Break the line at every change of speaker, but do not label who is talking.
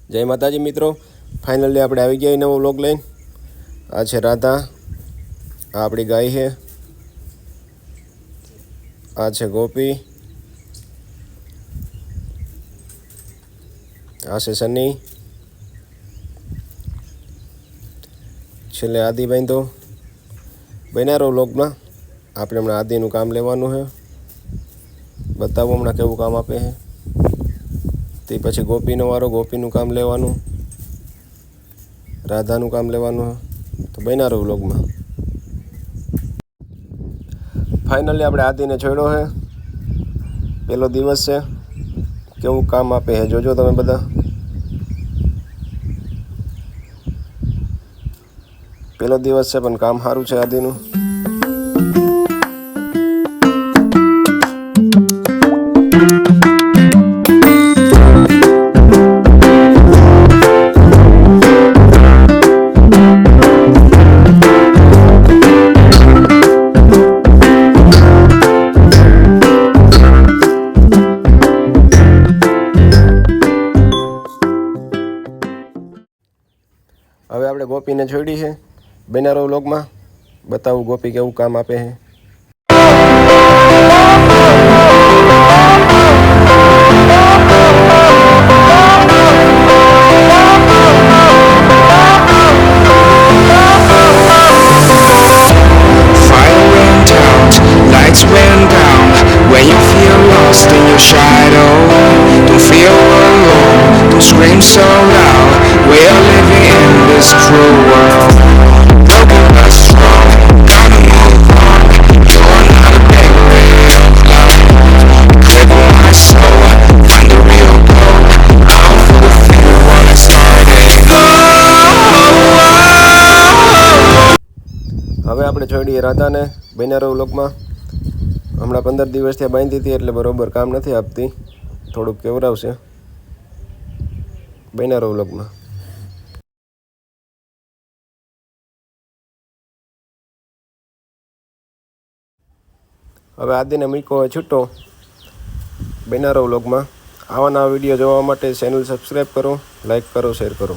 જય માતાજી મિત્રો, ફાઇનલી આપણે આવી ગયા નવો વ્લોગ લઈને. આ છે રાધા, આ આપણી ગાય છે, આ છે ગોપી, આ છે સની, છેલ્લે આદિ બાંધો. બન્યા રહો વ્લોગમાં. આપણે હમણાં આદિનું કામ લેવાનું છે, બતાવો હમણાં કેવું કામ આપે છે. તે પછી ગોપીનો વારો, ગોપીનું કામ લેવાનું, રાધાનું કામ લેવાનું. તો બન્યા રહો વ્લોગમાં. ફાઇનલી આપણે આદિને છોડ્યો છે, પહેલો દિવસ છે. કેવું કામ આપે છે જોજો તમે બધા. પહેલો દિવસ છે પણ કામ સારું છે આદિનું. હવે આપણે ગોપીને છોડી છે. બન્યા રહો વ્લોગમાં. બતાવું ગોપી કેવું કામ આપે છે.
Scream so loud, we're living in this cruel world. Broken but strong, gotta move on. You're not a baby of love. Cripple my soul, find the real goal. I'll fulfill what I started.
હવે આપણે છોડીએ રાધાને. બન્યા રહો વ્લોગમાં. હમણાં 15 દિવસથી બાંધી હતી એટલે બરોબર કામ નથી આપતી, થોડુંક કેવરાવશે. બન્યા રહો વ્લોગમાં. હવે આદિને મૂકો હોય છૂટો. બન્યા રહો વ્લોગમાં. આવા નવા વિડીયો જોવા માટે ચેનલ સબસ્ક્રાઈબ કરો, લાઈક કરો, શેર કરો.